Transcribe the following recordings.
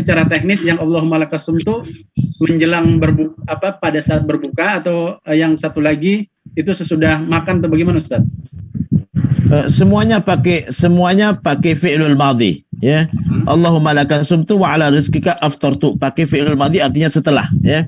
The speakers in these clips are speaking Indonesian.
secara teknis yang Allahumma lakas sumtu menjelang berbuka pada saat berbuka, atau yang satu lagi itu sesudah makan, atau bagaimana Ustaz? Semuanya pakai fi'lul madhi, ya. Allahumma laka sumtu wa ala rizqika aftartu, pakai fi'lul madhi artinya setelah, ya.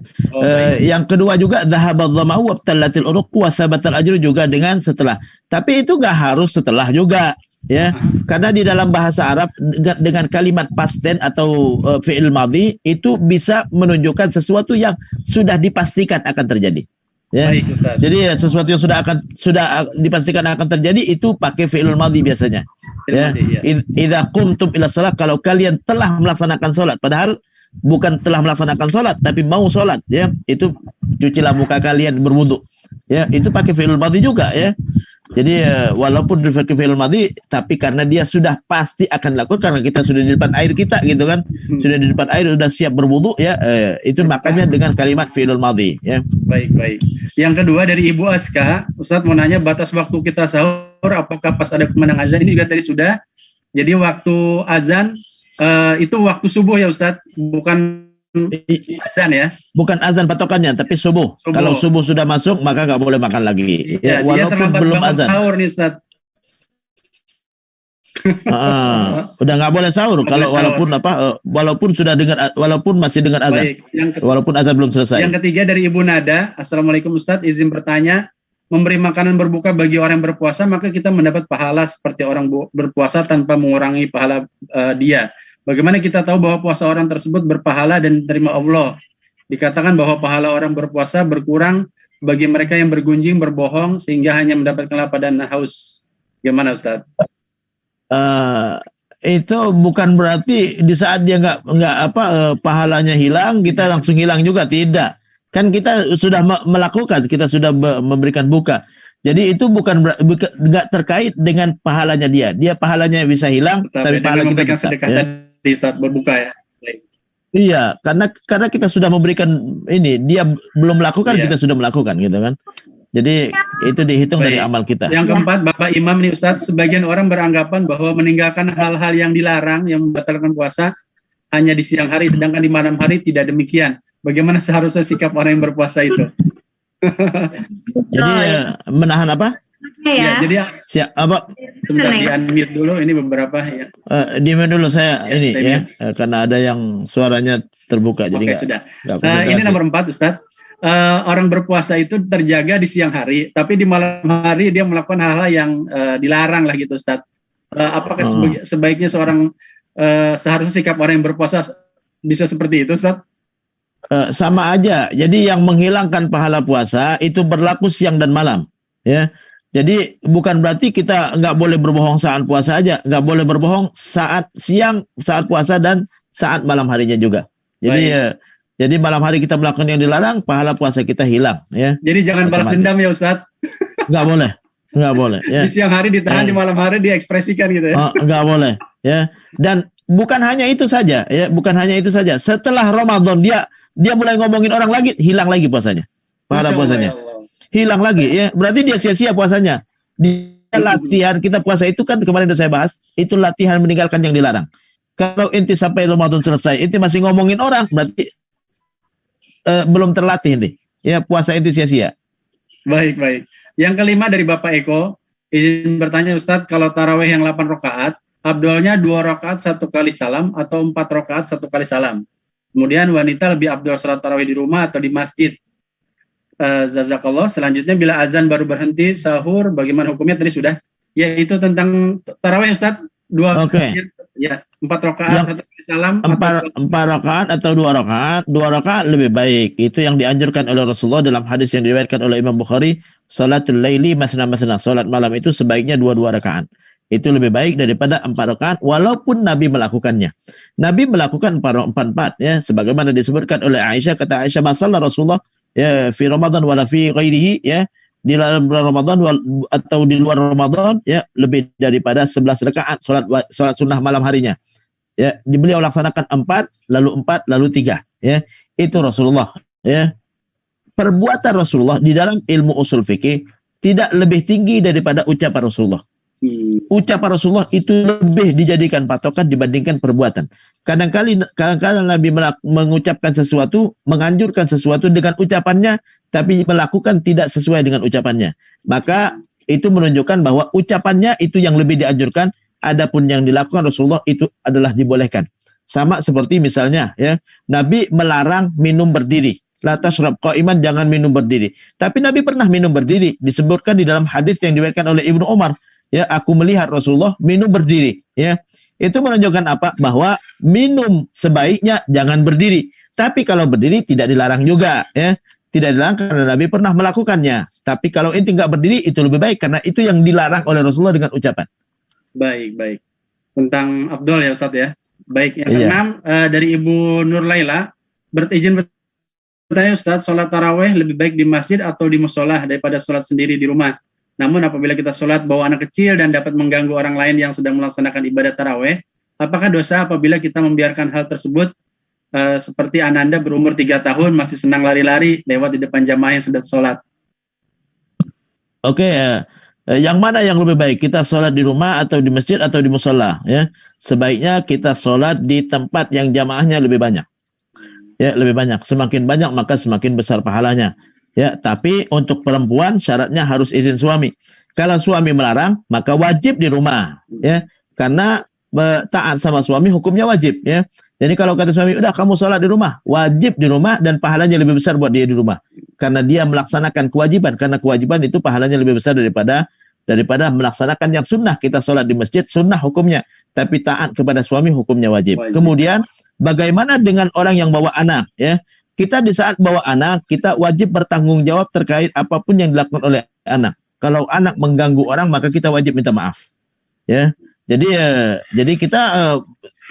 Yang kedua juga dhahabadh dhama'u wa btallatil uruq wa thabatal ajru, juga dengan setelah. Tapi itu enggak harus setelah juga, ya. Karena di dalam bahasa Arab dengan kalimat past tense atau fi'il madhi itu bisa menunjukkan sesuatu yang sudah dipastikan akan terjadi. Ya. Baik, Ustaz. Jadi sesuatu yang sudah dipastikan akan terjadi itu pakai fi'il madhi biasanya. Ya. Idza qumtum ila shalah, kalau kalian telah melaksanakan salat, padahal bukan telah melaksanakan salat tapi mau salat, ya. Itu cucilah muka kalian, berwudu. Ya, itu pakai fi'il madhi juga, ya. Jadi walaupun pakai fi'il madhi, tapi karena dia sudah pasti akan dilakukan, karena kita sudah di depan air kita, gitu kan. Sudah di depan air, sudah siap berwudu, ya. Itu makanya dengan kalimat fi'il madhi, ya. Baik. Yang kedua dari Ibu Aska, Ustadz mau nanya batas waktu kita sahur apakah pas ada kumandang azan? Ini juga tadi sudah. Jadi waktu azan itu waktu subuh ya Ustadz, bukan azan ya? Bukan azan patokannya, tapi subuh. Kalau subuh sudah masuk, maka nggak boleh makan lagi. Ya, walaupun belum azan. Sahur nih Ustadz. Udah nggak boleh sahur kalau walaupun sudah dengar, walaupun masih dengar azan. Walaupun azan belum selesai. Yang ketiga dari Ibu Nada, Assalamualaikum Ustadz, izin bertanya, memberi makanan berbuka bagi orang yang berpuasa, maka kita mendapat pahala seperti orang berpuasa tanpa mengurangi pahala dia. Bagaimana kita tahu bahwa puasa orang tersebut berpahala dan diterima Allah? Dikatakan bahwa pahala orang berpuasa berkurang bagi mereka yang bergunjing, berbohong, sehingga hanya mendapatkan lapar dan haus. Gimana Ustaz? Itu bukan berarti di saat dia pahalanya hilang, kita langsung hilang juga, tidak. Kan kita sudah melakukan, kita sudah memberikan buka. Jadi itu bukan nggak terkait dengan pahalanya dia. Dia pahalanya bisa hilang, tapi pahala kita tetap. Ya. Di saat berbuka ya. Iya, karena kita sudah memberikan ini, dia belum melakukan, kita sudah melakukan, gitu kan. Jadi itu dihitung dari amal kita. Yang keempat, Bapak Imam nih Ustadz, sebagian orang beranggapan bahwa meninggalkan hal-hal yang dilarang, yang membatalkan puasa hanya di siang hari, sedangkan di malam hari tidak demikian. Bagaimana seharusnya sikap orang yang berpuasa itu? Jadi menahan apa? Ya, jadi apa? Sebentar di-unmute dulu, ini beberapa ya. Di-mute dulu saya ini ya, karena ada yang suaranya terbuka. Jadi sudah. Ini nomor 4 Ustadz. Orang berpuasa itu terjaga di siang hari, tapi di malam hari dia melakukan hal-hal yang dilarang lah gitu Ustadz. Apakah sebaiknya seharusnya sikap orang yang berpuasa bisa seperti itu Ustadz? Sama aja. Jadi yang menghilangkan pahala puasa itu berlaku siang dan malam, ya. Jadi bukan berarti kita nggak boleh berbohong saat puasa aja, nggak boleh berbohong saat siang, saat puasa, dan saat malam harinya juga. Jadi jadi malam hari kita melakukan yang dilarang, pahala puasa kita hilang, ya. Jadi jangan balas dendam ya Ustadz. Nggak boleh. Ya. Di siang hari ditahan, di malam hari diekspresikan gitu ya. Nggak boleh, ya. Dan bukan hanya itu saja, ya. Bukan hanya itu saja. Setelah Ramadan dia mulai ngomongin orang lagi, hilang lagi puasanya, pahala puasanya. Hilang lagi, ya. Berarti dia sia-sia puasanya. Dia latihan, kita puasa itu kan kemarin sudah saya bahas, itu latihan meninggalkan yang dilarang. Kalau inti sampai Ramadan selesai, inti masih ngomongin orang, berarti belum terlatih inti. Ya, puasa inti sia-sia. Baik. Yang kelima dari Bapak Eko, izin bertanya Ustadz, kalau tarawih yang 8 rakaat, abdolnya 2 rakaat 1 kali salam atau 4 rakaat 1 kali salam. Kemudian wanita lebih abdol salat tarawih di rumah atau di masjid. Jazakallah. Selanjutnya bila azan baru berhenti sahur, bagaimana hukumnya? Tadi sudah. Yaitu tentang tarawih Ustaz, 2 ya, 4 rakaat 1 kali salam. 4 rakaat atau 2 rakaat? 2 rakaat lebih baik. Itu yang dianjurkan oleh Rasulullah dalam hadis yang diriwayatkan oleh Imam Bukhari, salatul laili masna. Salat malam itu sebaiknya 2 rakaat. Itu lebih baik daripada 4 rakaat, walaupun Nabi melakukannya. Nabi melakukan 4 ya, sebagaimana disebutkan oleh Aisyah, kata Aisyah, masalah Rasulullah ya fi Ramadan wala fi ghairihi, ya, di dalam Ramadan atau di luar Ramadan, ya, lebih daripada 11 rakaat salat sunnah malam harinya. Ya, beliau laksanakan 4 lalu 3, ya. Itu Rasulullah, ya. Perbuatan Rasulullah di dalam ilmu usul fikih tidak lebih tinggi daripada ucapan Rasulullah. Ucapan Rasulullah itu lebih dijadikan patokan dibandingkan perbuatan. Kadang-kadang Nabi mengucapkan sesuatu, menganjurkan sesuatu dengan ucapannya, tapi melakukan tidak sesuai dengan ucapannya. Maka itu menunjukkan bahwa ucapannya itu yang lebih dianjurkan, adapun yang dilakukan Rasulullah itu adalah dibolehkan. Sama seperti misalnya ya, Nabi melarang minum berdiri. La tashrab qa'iman, jangan minum berdiri. Tapi Nabi pernah minum berdiri, disebutkan di dalam hadis yang diriwayatkan oleh Ibnu Umar. Ya, aku melihat Rasulullah minum berdiri, ya. Itu menunjukkan apa? Bahwa minum sebaiknya jangan berdiri. Tapi kalau berdiri tidak dilarang juga, ya. Tidak dilarang karena Nabi pernah melakukannya. Tapi kalau inti nggak berdiri itu lebih baik karena itu yang dilarang oleh Rasulullah dengan ucapan. Baik. Tentang Abdul ya Ustaz ya. Baik, yang Iya. keenam dari Ibu Nur Laila, izin bertanya Ustaz, sholat taraweh lebih baik di masjid atau di musola daripada sholat sendiri di rumah? Namun apabila kita sholat bawa anak kecil dan dapat mengganggu orang lain yang sedang melaksanakan ibadah taraweh, apakah dosa apabila kita membiarkan hal tersebut? Seperti Ananda berumur 3 tahun masih senang lari-lari lewat di depan jamaah yang sedang sholat. Oke, yang mana yang lebih baik? Kita sholat di rumah atau di masjid atau di musola? Ya, sebaiknya kita sholat di tempat yang jamaahnya lebih banyak. Ya, lebih banyak. Semakin banyak maka semakin besar pahalanya. Ya, tapi untuk perempuan syaratnya harus izin suami. Kalau suami melarang, maka wajib di rumah. Ya, karena taat sama suami hukumnya wajib. Ya, jadi kalau kata suami, udah kamu sholat di rumah, wajib di rumah dan pahalanya lebih besar buat dia di rumah. Karena dia melaksanakan kewajiban. Karena kewajiban itu pahalanya lebih besar daripada melaksanakan yang sunnah. Kita sholat di masjid, sunnah hukumnya. Tapi taat kepada suami hukumnya wajib. Kemudian, bagaimana dengan orang yang bawa anak? Ya, kita di saat bawa anak, kita wajib bertanggung jawab terkait apapun yang dilakukan oleh anak. Kalau anak mengganggu orang, maka kita wajib minta maaf. Ya, jadi kita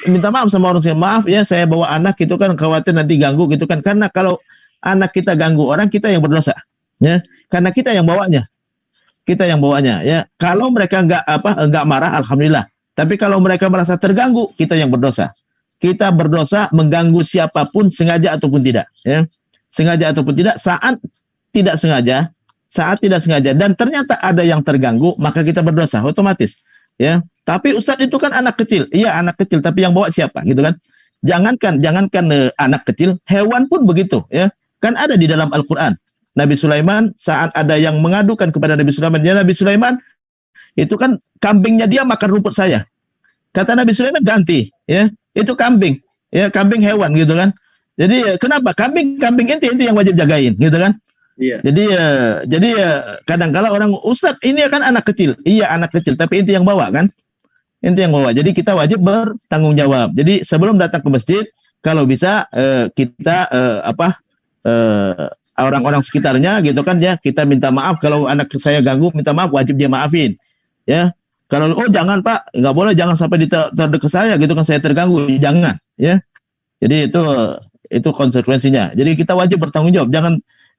minta maaf sama orang, maaf ya saya bawa anak itu kan khawatir nanti ganggu gitu kan, karena kalau anak kita ganggu orang kita yang berdosa, ya, karena kita yang bawanya ya. Kalau mereka nggak marah, alhamdulillah. Tapi kalau mereka merasa terganggu, kita yang berdosa. Kita berdosa mengganggu siapapun sengaja ataupun tidak, ya, sengaja ataupun tidak. Saat tidak sengaja dan ternyata ada yang terganggu, maka kita berdosa otomatis, ya. Tapi Ustadz itu kan anak kecil. Iya, anak kecil, tapi yang bawa siapa gitu kan? Jangankan anak kecil, hewan pun begitu, ya. Kan ada di dalam Al-Qur'an. Nabi Sulaiman saat ada yang mengadukan kepada Nabi Sulaiman, ya Nabi Sulaiman, itu kan kambingnya dia makan rumput saya. Kata Nabi Sulaiman ganti, ya. Itu kambing, ya, kambing hewan gitu kan. Jadi kenapa? Kambing inti yang wajib jagain gitu kan? Iya. Jadi kadang-kala orang, Ustadz ini kan anak kecil. Iya, anak kecil, tapi inti yang bawa kan? Inti yang bawa. Jadi kita wajib bertanggung jawab. Jadi sebelum datang ke masjid, kalau bisa kita orang-orang sekitarnya gitu kan ya, kita minta maaf kalau anak saya ganggu, minta maaf, wajib dia maafin. Ya. Kalau jangan Pak, nggak boleh, jangan sampai terdekat saya gitu kan, saya terganggu, jangan, ya. Jadi itu konsekuensinya. Jadi kita wajib bertanggung jawab.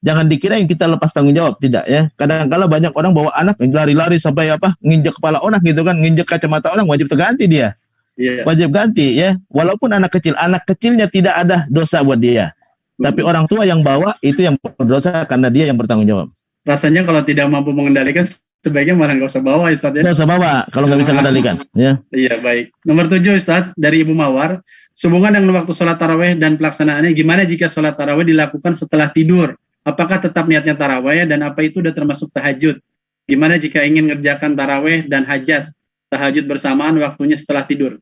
Jangan dikira yang kita lepas tanggung jawab, tidak ya. Kadang-kala banyak orang bawa anak lari-lari sampai nginjek kepala orang gitu kan, nginjek kacamata orang, wajib terganti dia. Yeah. Wajib ganti ya. Walaupun anak kecilnya tidak ada dosa buat dia. Tapi orang tua yang bawa itu yang berdosa karena dia yang bertanggung jawab. Rasanya kalau tidak mampu mengendalikan sebaiknya malah nggak usah bawa Ustaz ya. Nggak usah bawa kalau nggak bisa mengendalikan, ya. Iya, baik. Nomor 7 Ustaz dari Ibu Mawar, sehubungan dengan waktu sholat taraweh dan pelaksanaannya, gimana jika sholat taraweh dilakukan setelah tidur? Apakah tetap niatnya taraweh dan apa itu udah termasuk tahajud? Gimana jika ingin ngerjakan taraweh dan hajat? Tahajud bersamaan waktunya setelah tidur.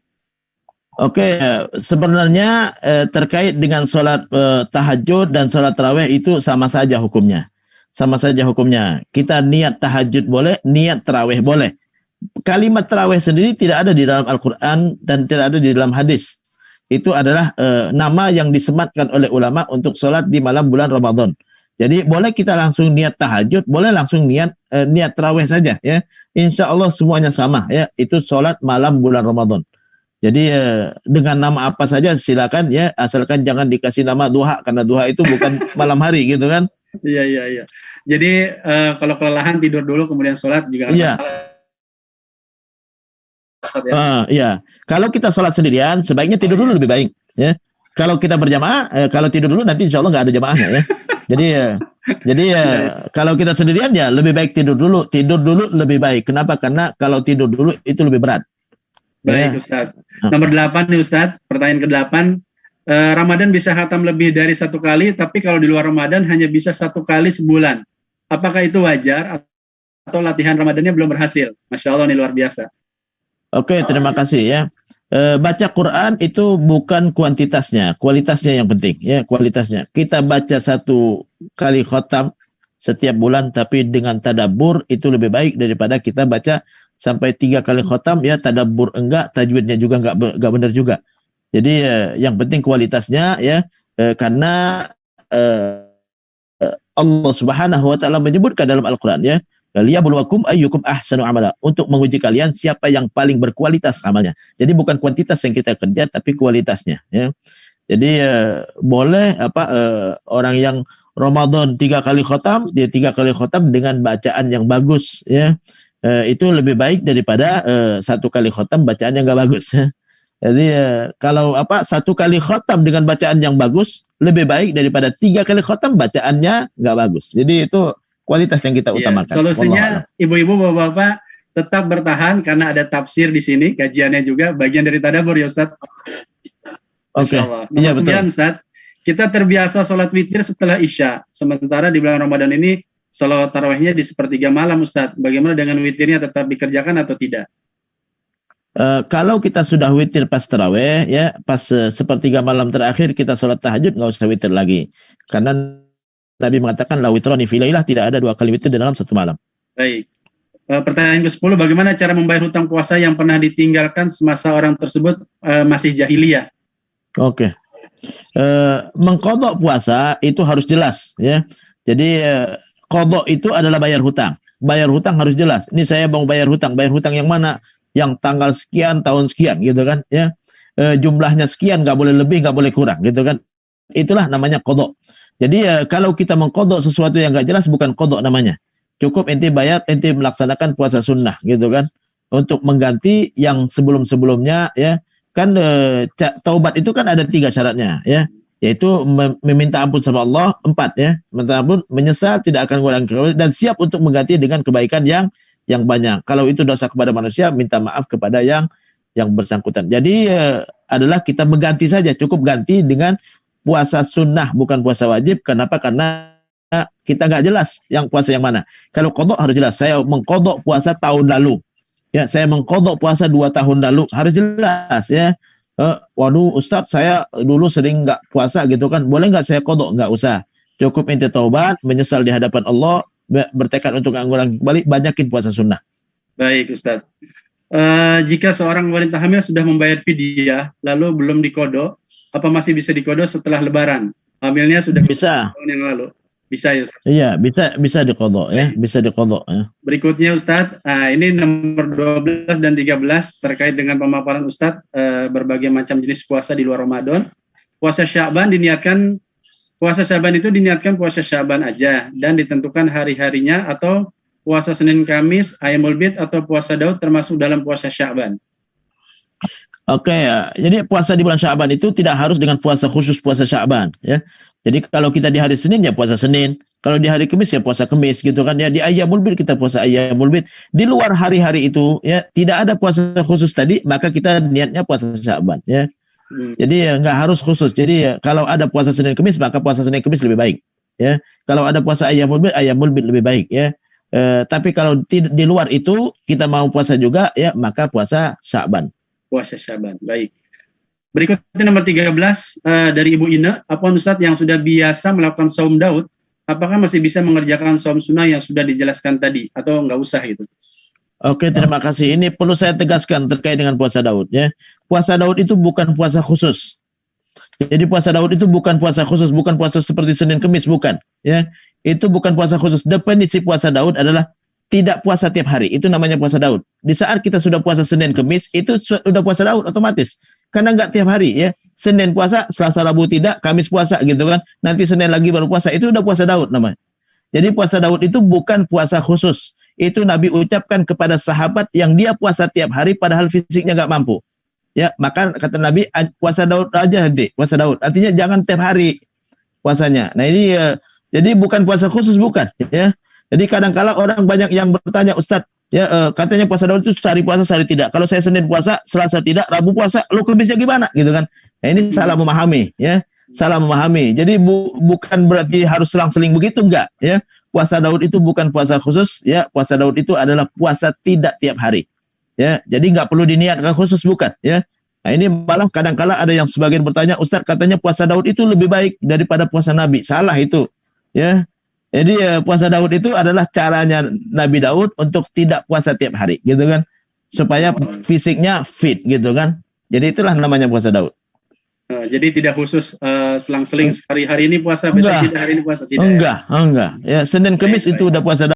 Oke, sebenarnya terkait dengan sholat tahajud dan sholat taraweh itu sama saja hukumnya. Sama saja hukumnya. Kita niat tahajud boleh, niat taraweh boleh. Kalimat taraweh sendiri tidak ada di dalam Al-Quran dan tidak ada di dalam hadis. Itu adalah nama yang disematkan oleh ulama untuk sholat di malam bulan Ramadan. Jadi boleh kita langsung niat tahajud, boleh langsung niat tarawih saja, ya. Insya Allah semuanya sama, ya. Itu sholat malam bulan Ramadan. Jadi dengan nama apa saja silakan, ya, asalkan jangan dikasih nama duha karena duha itu bukan malam hari gitu kan. Iya. Jadi kalau kelelahan tidur dulu kemudian sholat juga. Iya. Iya. Kalau kita sholat sendirian sebaiknya tidur dulu lebih baik, ya. Kalau kita berjamaah, kalau tidur dulu nanti insya Allah nggak ada jamaahnya, ya. Jadi kalau kita sendirian ya lebih baik tidur dulu lebih baik. Kenapa? Karena kalau tidur dulu itu lebih berat. Baik, Ustadz. Nomor 8 nih, Ustadz. Pertanyaan ke-8. Ramadan bisa khatam lebih dari 1 kali, tapi kalau di luar Ramadan hanya bisa 1 kali sebulan. Apakah itu wajar atau latihan Ramadannya belum berhasil? Masya Allah, ini luar biasa. Oke, terima kasih ya. Baca Quran itu bukan kuantitasnya, kualitasnya yang penting ya, kualitasnya. Kita baca 1 kali khatam setiap bulan, tapi dengan tadabbur itu lebih baik daripada kita baca sampai 3 kali khatam ya, tadabbur enggak, tajwidnya juga enggak benar juga. Jadi yang penting kualitasnya ya, karena Allah Subhanahu wa taala menyebutkan dalam Al-Qur'an ya, liyabluwakum ayyukum ahsanu amala, untuk menguji kalian siapa yang paling berkualitas amalnya. Jadi bukan kuantitas yang kita kerja, tapi kualitasnya ya. Jadi boleh orang yang Ramadan 3 kali khatam, dia 3 kali khatam dengan bacaan yang bagus ya. Itu lebih baik daripada 1 kali khatam bacaan yang enggak bagus ya. Jadi kalau 1 kali khatam dengan bacaan yang bagus lebih baik daripada 3 kali khatam bacaannya enggak bagus. Jadi itu kualitas yang kita utamakan. Solusinya ibu-ibu, bapak-bapak tetap bertahan karena ada tafsir di sini, kajiannya juga bagian dari tadabbur ya Ustaz. Oke. Nomor 9 Ustaz. Kita terbiasa sholat witir setelah Isya. Sementara di bulan Ramadan ini sholat tarawihnya di sepertiga malam Ustaz. Bagaimana dengan witirnya, tetap dikerjakan atau tidak? Kalau kita sudah witir pas tarawih ya, pas sepertiga malam terakhir kita sholat tahajud, nggak usah witir lagi. Karena Nabi mengatakan la witrani fi lailah, tidak ada 2 kali witir dalam 1 malam. Baik. Pertanyaan ke-10, bagaimana cara membayar hutang puasa yang pernah ditinggalkan semasa orang tersebut masih jahiliyah? Oke. Mengqadha puasa itu harus jelas ya. Jadi qadha itu adalah bayar hutang. Bayar hutang harus jelas. Ini saya mau bayar hutang yang mana? Yang tanggal sekian, tahun sekian gitu kan ya. Jumlahnya sekian, nggak boleh lebih, nggak boleh kurang gitu kan. Itulah namanya qadha. Jadi kalau kita mengqadha sesuatu yang nggak jelas, bukan qadha namanya. Cukup ente bayar, ente melaksanakan puasa sunnah gitu kan. Untuk mengganti yang sebelum-sebelumnya ya. Kan taubat itu kan ada 3 syaratnya ya. Yaitu meminta ampun sama Allah, 4 ya. Meminta ampun, menyesal, tidak akan mengulangi kembali, dan siap untuk mengganti dengan kebaikan yang banyak. Kalau itu dosa kepada manusia, minta maaf kepada yang bersangkutan. Jadi adalah kita mengganti saja, cukup ganti dengan puasa sunnah, bukan puasa wajib. Kenapa? Karena kita nggak jelas yang puasa yang mana. Kalau qadha harus jelas. Saya mengqadha puasa tahun lalu. Ya, saya mengqadha puasa 2 tahun lalu. Harus jelas ya. Waduh Ustadz, saya dulu sering nggak puasa gitu kan. Boleh nggak saya qadha? Nggak usah. Cukup ente taubat, menyesal di hadapan Allah, bertekad untuk mengulangi kembali, banyakin puasa sunnah. Baik Ustadz. Jika seorang wanita hamil sudah membayar fidyah lalu belum diqadha, apa masih bisa diqadha setelah lebaran? Hamilnya sudah bisa tahun yang lalu. Bisa ya Ustadz? Iya, bisa diqadha ya, bisa diqadha ya. Berikutnya Ustadz, ini nomor 12 dan 13 terkait dengan pemaparan Ustadz berbagai macam jenis puasa di luar Ramadan. Puasa Sya'ban itu diniatkan puasa Sya'ban aja dan ditentukan hari-harinya, atau puasa Senin Kamis, Ayyamul Bid, atau puasa Daud termasuk dalam puasa Sya'ban? Oke ya. Jadi puasa di bulan Sya'ban itu tidak harus dengan puasa khusus puasa Sya'ban ya. Jadi kalau kita di hari Senin ya puasa Senin, kalau di hari Kamis ya puasa Kamis gitu kan ya. Di Ayyamul Bid kita puasa Ayyamul Bid. Di luar hari-hari itu ya tidak ada puasa khusus tadi, maka kita niatnya puasa Sya'ban ya. Jadi nggak harus khusus. Jadi kalau ada puasa Senin Kamis, maka puasa Senin Kamis lebih baik ya. Kalau ada puasa Ayyamul Bid lebih baik ya. Tapi kalau di luar itu kita mau puasa juga ya, maka puasa Sya'ban. Puasa Sya'ban, baik. Berikutnya nomor 13 dari Ibu Ina. Apa Ustadz yang sudah biasa melakukan saum Daud, apakah masih bisa mengerjakan saum sunnah yang sudah dijelaskan tadi, atau nggak usah gitu? Oke, terima kasih. Ini perlu saya tegaskan terkait dengan puasa Daud ya. Puasa Daud itu bukan puasa khusus. Jadi puasa Daud itu bukan puasa khusus, bukan puasa seperti Senin Kamis, bukan ya. Itu bukan puasa khusus. Definisi puasa Daud adalah tidak puasa tiap hari. Itu namanya puasa Daud. Di saat kita sudah puasa Senin Kamis, itu sudah puasa Daud otomatis. Karena nggak tiap hari ya. Senin puasa, Selasa Rabu tidak, Kamis puasa gitu kan. Nanti Senin lagi baru puasa. Itu udah puasa Daud namanya. Jadi puasa Daud itu bukan puasa khusus. Itu Nabi ucapkan kepada sahabat yang dia puasa tiap hari padahal fisiknya nggak mampu. Ya, maka kata Nabi, puasa Daud aja nanti, puasa Daud. Artinya jangan tiap hari puasanya. Nah ini jadi bukan puasa khusus, bukan ya. Jadi kadang-kala orang banyak yang bertanya, Ustadz, katanya puasa Daud itu sehari puasa sehari tidak. Kalau saya Senin puasa, Selasa tidak, Rabu puasa, lo Kamisnya gimana gitu kan? Nah, ini salah memahami, ya. Salah memahami. Jadi bukan berarti harus selang-seling begitu, enggak, ya. Puasa Daud itu bukan puasa khusus, ya. Puasa Daud itu adalah puasa tidak tiap hari. Ya, jadi nggak perlu diniatkan khusus, bukan, ya. Nah, ini malah kadang-kala ada yang sebagian bertanya, Ustaz katanya puasa Daud itu lebih baik daripada puasa Nabi. Salah itu, ya. Jadi puasa Daud itu adalah caranya Nabi Daud untuk tidak puasa tiap hari, gitu kan, supaya fisiknya fit, gitu kan. Jadi itulah namanya puasa Daud. Jadi tidak khusus selang-seling hari ini puasa, besok tidak, hari ini puasa tidak. Enggak. Ya, Senin Kamis itu udah puasa Daud.